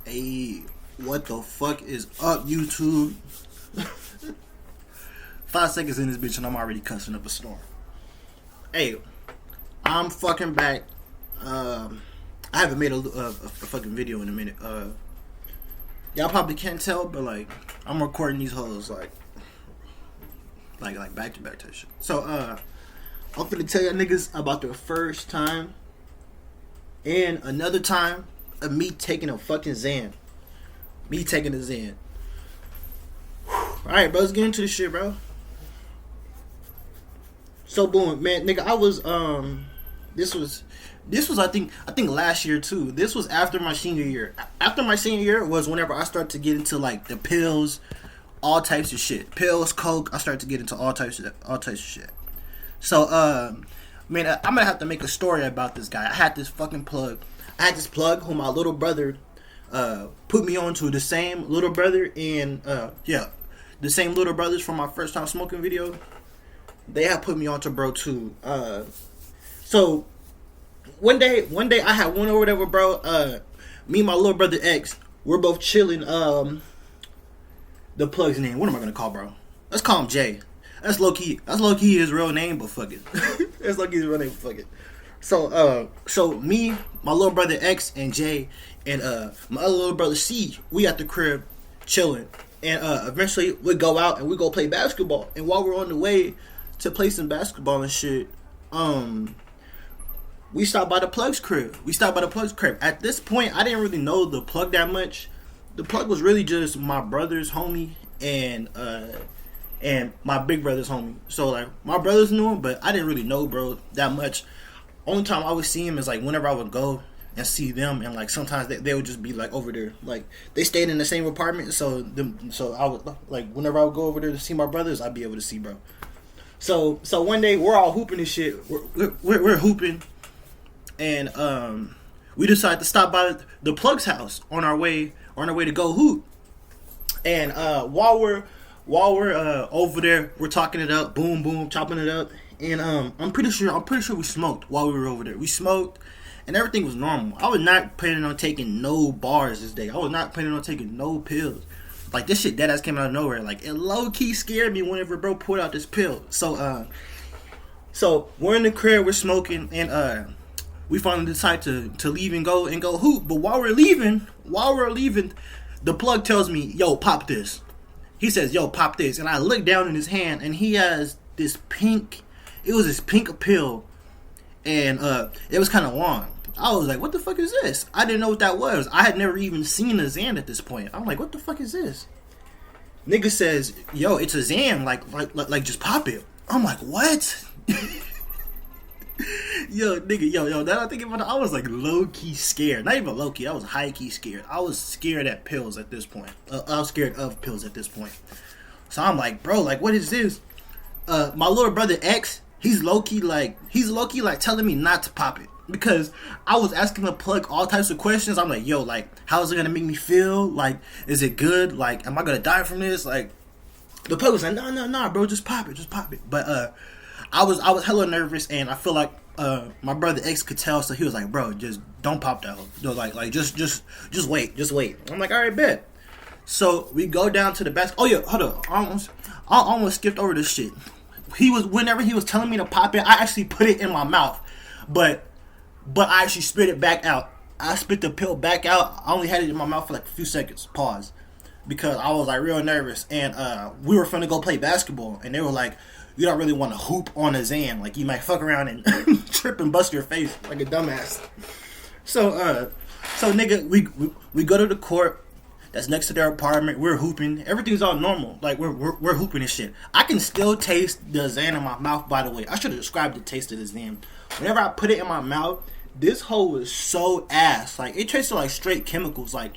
Hey, what the fuck is up, YouTube? 5 seconds in this bitch and I'm already cussing up a storm. Hey, I'm fucking back. I haven't made a fucking video in a minute. Y'all probably can't tell, but like, I'm recording these hoes like back to back type shit. So I'm finna tell y'all niggas about the first time and another time of me taking a fucking Xan. Me taking a Xan. Alright, bro, let's get into this shit, bro. So boom, man, nigga, I was this was I think last year too. This was after my senior year. After my senior year was whenever I started to get into like the pills, all types of shit. Pills, coke, I started to get into all types of shit. So man, I'm gonna have to make a story about this guy. I had this plug who my little brother put me on to. The same little brother and the same little brothers from my first time smoking video. They have put me on to bro too. So one day I had one over there with bro. Me and my little brother X, we're both chilling. The plug's name, what am I gonna call bro? Let's call him Jay. That's low key his real name, but fuck it. That's low key his real name, but fuck it. So me, my little brother X and Jay, and my other little brother C, we at the crib chilling. And eventually we go out and we go play basketball. And while we're on the way to play some basketball and shit, we stopped by the plug's crib. At this point, I didn't really know the plug that much. The plug was really just my brother's homie and my big brother's homie. So like my brothers knew him, but I didn't really know bro that much. Only time I would see him is like whenever I would go and see them, and like sometimes they would just be like over there. Like they stayed in the same apartment, so I would like whenever I would go over there to see my brothers, I'd be able to see bro. So one day we're all hooping and shit. We're hooping, and we decided to stop by the plug's house on our way to go hoop. And while we're over there, we're talking it up, boom boom, chopping it up. And I'm pretty sure we smoked while we were over there. We smoked, and everything was normal. I was not planning on taking no bars this day. I was not planning on taking no pills. Like this shit deadass came out of nowhere. Like it low key scared me whenever bro pulled out this pill. So we're in the crib, we're smoking, and we finally decide to leave and go hoop. But while we're leaving, the plug tells me, "Yo, pop this." He says, "Yo, pop this," and I look down in his hand, and he has this pink. It was this pink pill, and it was kind of long. I was like, what the fuck is this? I didn't know what that was. I had never even seen a Xan at this point. I'm like, what the fuck is this? Nigga says, yo, it's a Xan, like just pop it. I'm like, what? Yo, nigga, yo, now I think about it, I was like low-key scared. Not even low-key, I was high-key scared. I was scared at pills at this point. I was scared of pills at this point. So I'm like, bro, like, what is this? My little brother X, he's low-key like telling me not to pop it. Because I was asking the plug all types of questions. I'm like, yo, like, how is it gonna make me feel? Like, is it good? Like, am I gonna die from this? Like, the plug was like, no, bro, just pop it. But I was hella nervous, and I feel like my brother X could tell, so he was like, bro, just don't pop that. Like, just wait. I'm like, all right, bet. So we go down to the basket. Oh yeah, hold up, I almost skipped over this shit. Whenever he was telling me to pop it, I actually put it in my mouth, but I actually spit it back out. I spit the pill back out. I only had it in my mouth for like a few seconds. Pause. Because I was like real nervous. And we were finna go play basketball. And they were like, you don't really want to hoop on a Xan. Like you might fuck around and trip and bust your face like a dumbass. So nigga, we go to the court that's next to their apartment. We're hooping. Everything's all normal. Like we're hooping and shit. I can still taste the Xan in my mouth, by the way. I should have described the taste of the Xan. Whenever I put it in my mouth, this hole was so ass. Like it tasted like straight chemicals. Like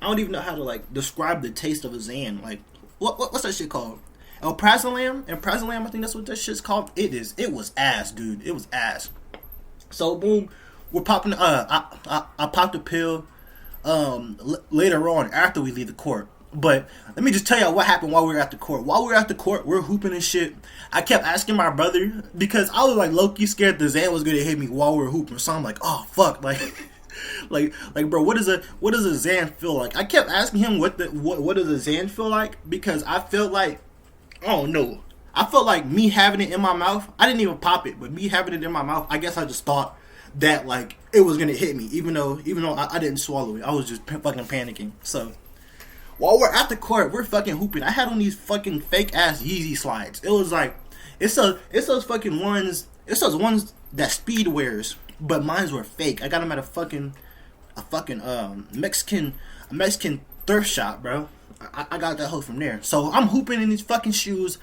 I don't even know how to like describe the taste of a Xan. Like what's that shit called? Prazolam? And Prazolam, I think that's what that shit's called. It was ass, dude. It was ass. So boom, we're popping. I popped a pill. Later on after we leave the court. But let me just tell y'all what happened while we were at the court. While we were at the court, we're hooping and shit. I kept asking my brother because I was like low-key scared the Xan was gonna hit me while we were hooping. So I'm like, oh fuck, like like, bro, what does a Xan feel like? I kept asking him what does a Xan feel like, because I felt like, oh no, I felt like me having it in my mouth. I didn't even pop it, but me having it in my mouth, I guess I just thought that like it was gonna hit me, even though I didn't swallow it. I was just fucking panicking. So while we're at the court, we're fucking hooping. I had on these fucking fake ass Yeezy slides. It was like it's those fucking ones. It's those ones that Speed wears, but mines were fake. I got them at a fucking Mexican thrift shop, bro. I got that hoe from there. So I'm hooping in these fucking shoes.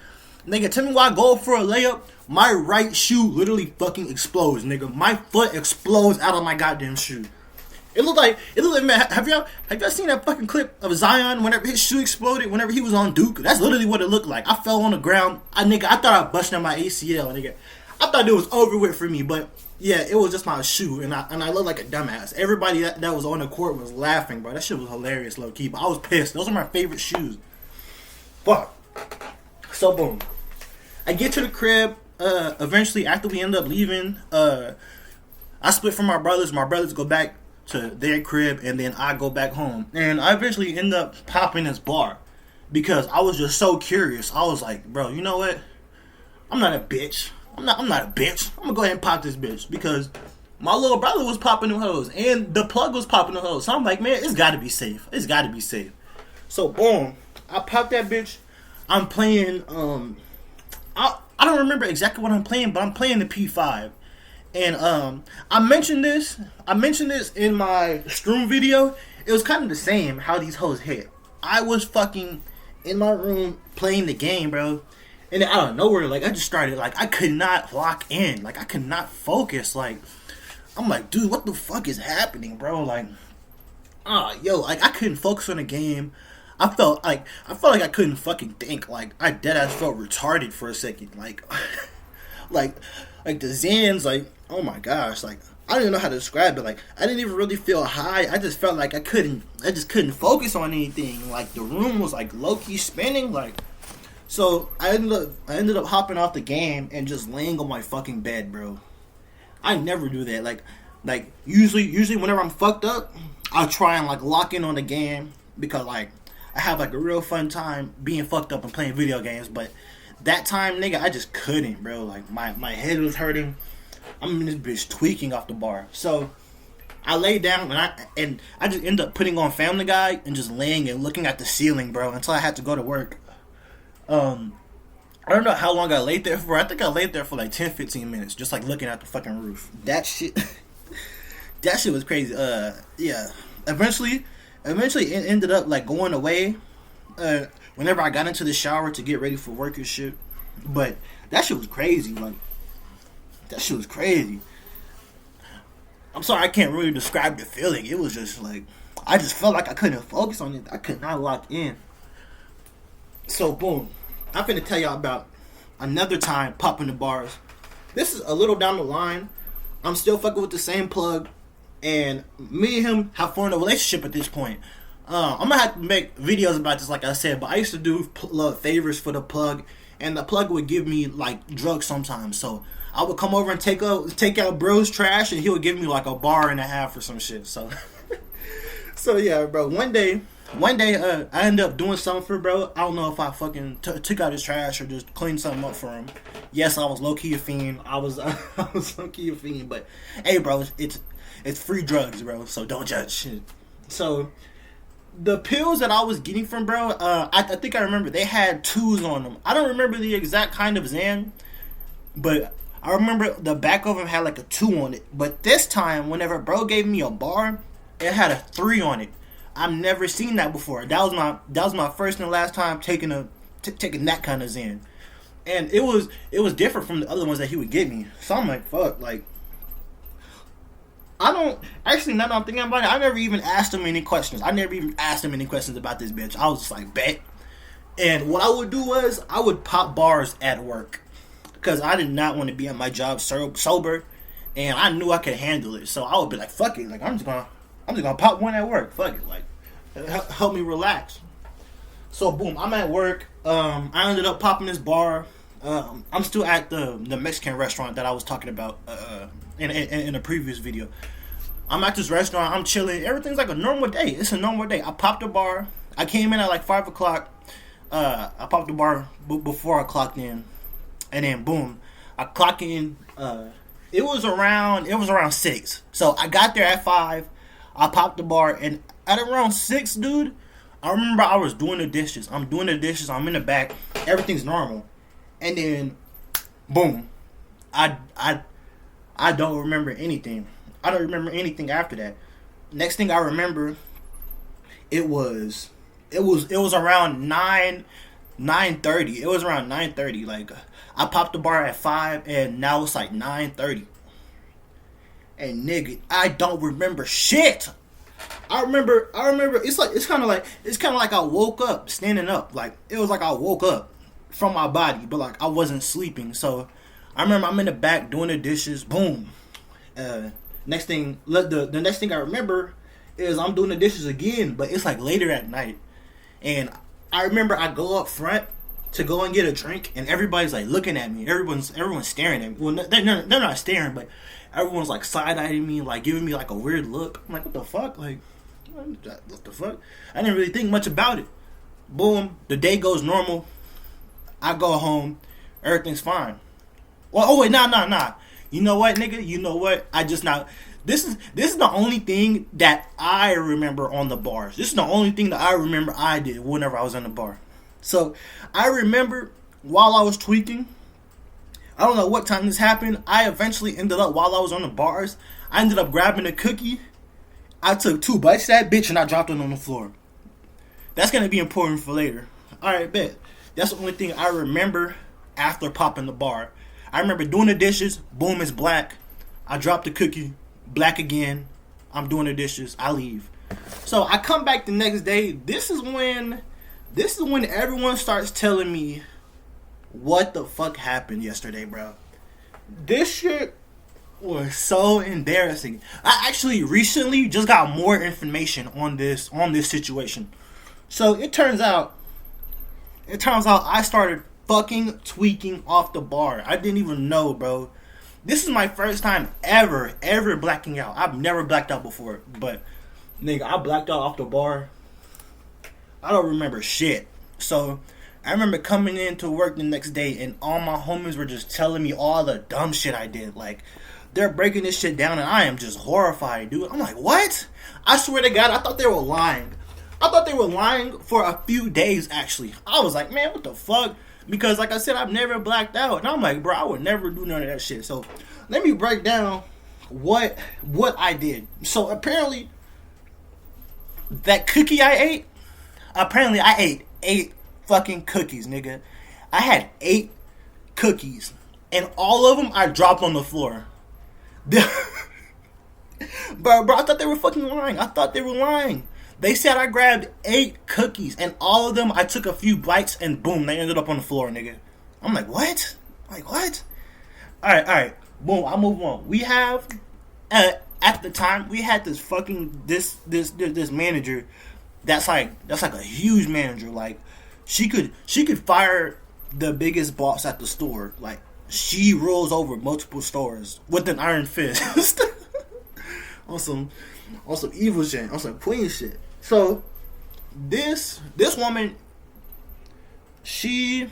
Nigga, tell me why I go for a layup. My right shoe literally fucking explodes, nigga. My foot explodes out of my goddamn shoe. It looked like man. Have y'all seen that fucking clip of Zion whenever his shoe exploded whenever he was on Duke? That's literally what it looked like. I fell on the ground. I thought I busted out my ACL, nigga. I thought it was over with for me, but yeah, it was just my shoe, and I looked like a dumbass. Everybody that was on the court was laughing, bro. That shit was hilarious, low key. But I was pissed. Those are my favorite shoes. Fuck. So boom, I get to the crib. Eventually, after we end up leaving, I split from my brothers. My brothers go back to their crib, and then I go back home. And I eventually end up popping this bar because I was just so curious. I was like, bro, you know what? I'm not a bitch. I'm not a bitch. I'm gonna go ahead and pop this bitch because my little brother was popping the hose and the plug was popping the hose. So I'm like, man, it's gotta be safe. It's gotta be safe. So boom, I popped that bitch. I'm playing. I don't remember exactly what I'm playing, but I'm playing the P5. And I mentioned this in my stream video. It was kind of the same how these hoes hit. I was fucking in my room playing the game, bro. And then out of nowhere, like, I just started, like, I could not lock in. Like, I could not focus. Like, I'm like, dude, what the fuck is happening, bro? Like, like, I couldn't focus on the game. I felt like I couldn't fucking think. Like, I deadass felt retarded for a second. Like, like the Zans, like, oh my gosh. Like, I don't even know how to describe it. Like, I didn't even really feel high. I just felt like I just couldn't focus on anything. Like, the room was, like, low-key spinning. Like, so I ended up hopping off the game and just laying on my fucking bed, bro. I never do that. Like usually whenever I'm fucked up, I'll try and like lock in on the game because like I have like a real fun time being fucked up and playing video games. But that time, nigga, I just couldn't, bro. Like my head was hurting. I'm in this bitch tweaking off the bar. So I lay down and I just end up putting on Family Guy and just laying and looking at the ceiling, bro, until I had to go to work. I don't know how long I laid there for. I think I laid there for like 10-15 minutes, just like looking at the fucking roof. That shit was crazy. Yeah. Eventually it ended up like going away. Whenever I got into the shower to get ready for work and shit. But that shit was crazy. Like, that shit was crazy. I'm sorry, I can't really describe the feeling. It was just like, I just felt like I couldn't focus on it. I could not lock in. So boom, I'm finna tell y'all about another time popping the bars. This is a little down the line. I'm still fucking with the same plug, and me and him have formed a relationship at this point. I'm gonna have to make videos about this, like I said, but I used to do favors for the plug, and the plug would give me like drugs sometimes. So I would come over and take out bro's trash, and he would give me like a bar and a half or some shit. So, so yeah, bro. One day, I ended up doing something for bro. I don't know if I fucking took out his trash or just cleaned something up for him. Yes, I was low key a fiend. I was low key a fiend. But hey, bro, it's free drugs, bro. So don't judge shit. So the pills that I was getting from bro, I think I remember they had 2s on them. I don't remember the exact kind of Xan, but I remember the back of them had like a 2 on it. But this time, whenever bro gave me a bar, it had a 3 on it. I've never seen that before. That was my first and last time taking that kind of Xan, and it was different from the other ones that he would give me. So I'm like, fuck, like I don't actually. Now that I'm thinking about it, I never even asked him any questions. I never even asked him any questions about this bitch. I was just like, bet. And what I would do was I would pop bars at work because I did not want to be at my job sober, and I knew I could handle it. So I would be like, fuck it, like I'm just gonna pop one at work. Fuck it, like help me relax. So boom, I'm at work. I ended up popping this bar. I'm still at the Mexican restaurant that I was talking about in a previous video. I'm at this restaurant. I'm chilling. Everything's like a normal day. It's a normal day. I popped the bar. I came in at like 5 o'clock. I popped the bar before I clocked in, and then boom, I clock in. It was around 6. So I got there at 5. I popped the bar, and at around 6, dude, I remember I was doing the dishes. I'm doing the dishes. I'm in the back. Everything's normal, and then boom, I don't remember anything. I don't remember anything after that. Next thing I remember, it was around 9:30. It was around 9:30. Like, I popped the bar at 5, and now it's like 9:30. And nigga, I don't remember shit. I remember. It's kind of like I woke up standing up. Like, it was like I woke up from my body, but like I wasn't sleeping. So I remember I'm in the back doing the dishes. Boom. Next thing, the next thing I remember is I'm doing the dishes again, but it's like later at night. And I remember I go up front to go and get a drink, and everybody's like looking at me. Everyone's staring at me. Well, they're not staring, but everyone's like side-eyeing me, like giving me like a weird look. I'm like, what the fuck? Like, what the fuck? I didn't really think much about it. Boom, the day goes normal. I go home. Everything's fine. Well, oh wait, nah. You know what, nigga? You know what? This is the only thing that I remember on the bars. This is the only thing that I remember I did whenever I was in the bar. So I remember while I was tweaking, I don't know what time this happened. I eventually ended up, while I was on the bars, I ended up grabbing a cookie. I took 2 bites of that bitch and I dropped it on the floor. That's gonna be important for later. Alright, bet. That's the only thing I remember after popping the bar. I remember doing the dishes. Boom, it's black. I drop the cookie. Black again. I'm doing the dishes. I leave. So I come back the next day. This is when everyone starts telling me what the fuck happened yesterday, bro. This shit was so embarrassing. I actually recently just got more information on this situation. So it turns out I started fucking tweaking off the bar. I didn't even know, bro. This is my first time ever blacking out. I've never blacked out before, but nigga, I blacked out off the bar. I don't remember shit. So I remember coming into work the next day, and all my homies were just telling me all the dumb shit I did. Like, they're breaking this shit down, and I am just horrified, dude. I'm like, what? I swear to God, I thought they were lying. I thought they were lying for a few days, actually. I was like, man, what the fuck? Because, like I said, I've never blacked out. And I'm like, bro, I would never do none of that shit. So, let me break down what I did. So, apparently, that cookie I ate, I ate 8 fucking cookies, nigga. I had 8 cookies. And all of them I dropped on the floor. Bro, I thought they were fucking lying. They said I grabbed 8 cookies, and all of them, I took a few bites, and boom, they ended up on the floor, nigga. I'm like, what? Alright. Boom, I move on. We have, at the time, we had this fucking, this manager that's like a huge manager. Like, she could fire the biggest boss at the store. Like, she rules over multiple stores with an iron fist. on some evil shit, on some queen shit. So this woman, me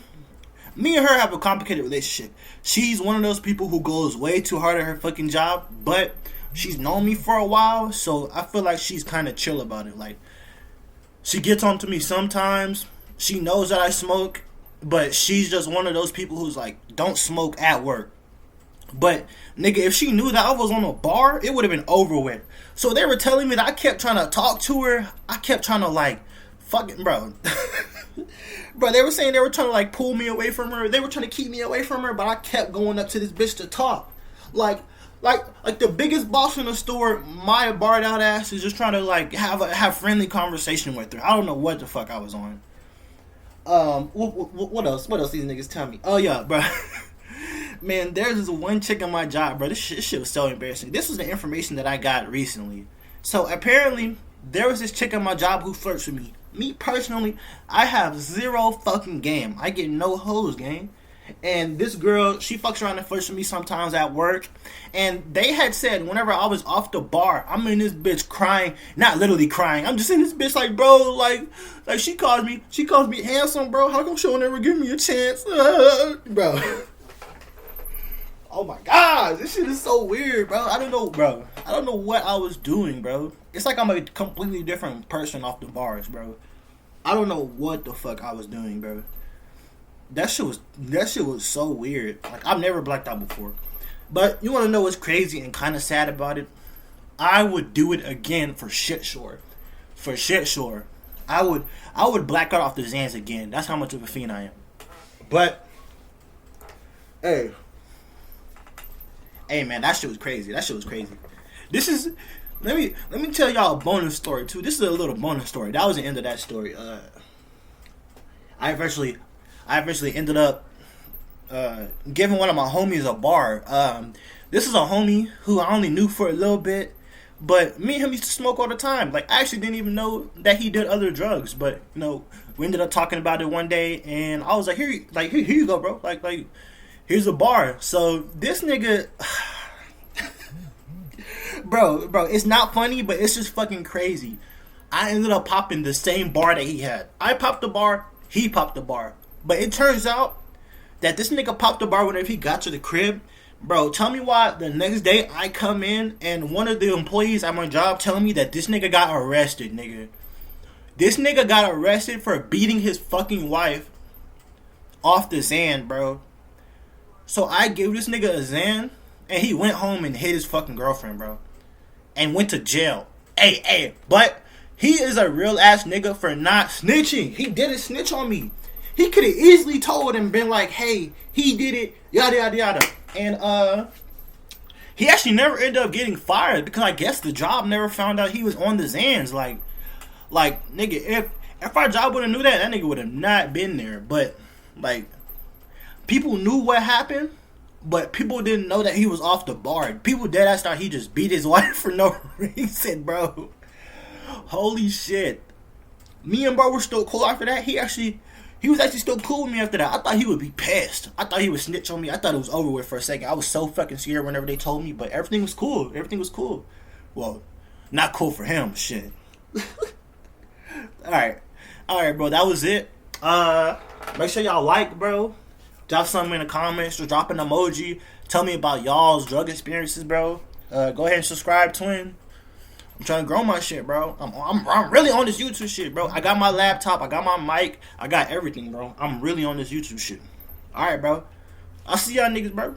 and her have a complicated relationship. She's one of those people who goes way too hard at her fucking job, but she's known me for a while, so I feel like she's kind of chill about it. Like, she gets on to me sometimes. She knows that I smoke, but she's just one of those people who's like, don't smoke at work. But, nigga, if she knew that I was on a bar, it would have been over with. So they were telling me that I kept trying to talk to her. I kept trying to, like, fucking, bro. Bro, they were saying they were trying to, like, pull me away from her. They were trying to keep me away from her, but I kept going up to this bitch to talk. Like the biggest boss in the store, my barred out ass is just trying to, like, have friendly conversation with her. I don't know what the fuck I was on. What else? What else these niggas tell me? Oh, yeah, bro. Man, there's this one chick on my job, bro. This shit was so embarrassing. This was the information that I got recently. So, apparently, there was this chick on my job who flirts with me. Me, personally, I have 0 fucking game. I get no hoes, gang. And this girl, she fucks around and flirts with me sometimes at work. And they had said whenever I was off the bar, I'm in this bitch crying, not literally crying. I'm just in this bitch like, bro, like she calls me handsome, bro. How come she'll never give me a chance, bro? Oh my god, this shit is so weird, bro. I don't know, bro. I don't know what I was doing, bro. It's like I'm a completely different person off the bars, bro. I don't know what the fuck I was doing, bro. That shit was so weird. Like, I've never blacked out before. But you want to know what's crazy and kind of sad about it? I would do it again for shit sure. For shit sure. I would black out off the Xans again. That's how much of a fiend I am. But hey, man, that shit was crazy. This is let me tell y'all a bonus story too. This is a little bonus story. That was the end of that story. I eventually ended up giving one of my homies a bar. This is a homie who I only knew for a little bit, but me and him used to smoke all the time. Like, I actually didn't even know that he did other drugs, but you know, we ended up talking about it one day, and I was like, here you go, bro. Like here's a bar. So this nigga, bro, it's not funny, but it's just fucking crazy. I ended up popping the same bar that he had. I popped the bar, he popped the bar. But it turns out that this nigga popped the bar whenever he got to the crib. Bro, tell me why the next day I come in and one of the employees at my job telling me that this nigga got arrested, nigga. This nigga got arrested for beating his fucking wife off the Xan, bro. So I gave this nigga a Xan, and he went home and hit his fucking girlfriend, bro. And went to jail. Hey, but he is a real ass nigga for not snitching. He didn't snitch on me. He could have easily told and been like, hey, he did it, yada, yada, yada. And, he actually never ended up getting fired because I guess the job never found out he was on the Xans. Like, nigga, if our job would have knew that nigga would have not been there. But, like, people knew what happened, but people didn't know that he was off the bar. People deadass thought he just beat his wife for no reason, bro. Holy shit. Me and bro were still cool after that. He was actually still cool with me after that. I thought he would be pissed. I thought he would snitch on me. I thought it was over with for a second. I was so fucking scared whenever they told me, but everything was cool. Well, not cool for him, shit. Alright, bro, that was it. Make sure y'all like, bro. Drop something in the comments. Just drop an emoji. Tell me about y'all's drug experiences, bro. Go ahead and subscribe, twin. I'm trying to grow my shit, bro. I'm really on this YouTube shit, bro. I got my laptop. I got my mic. I got everything, bro. I'm really on this YouTube shit. Alright, bro. I'll see y'all niggas, bro.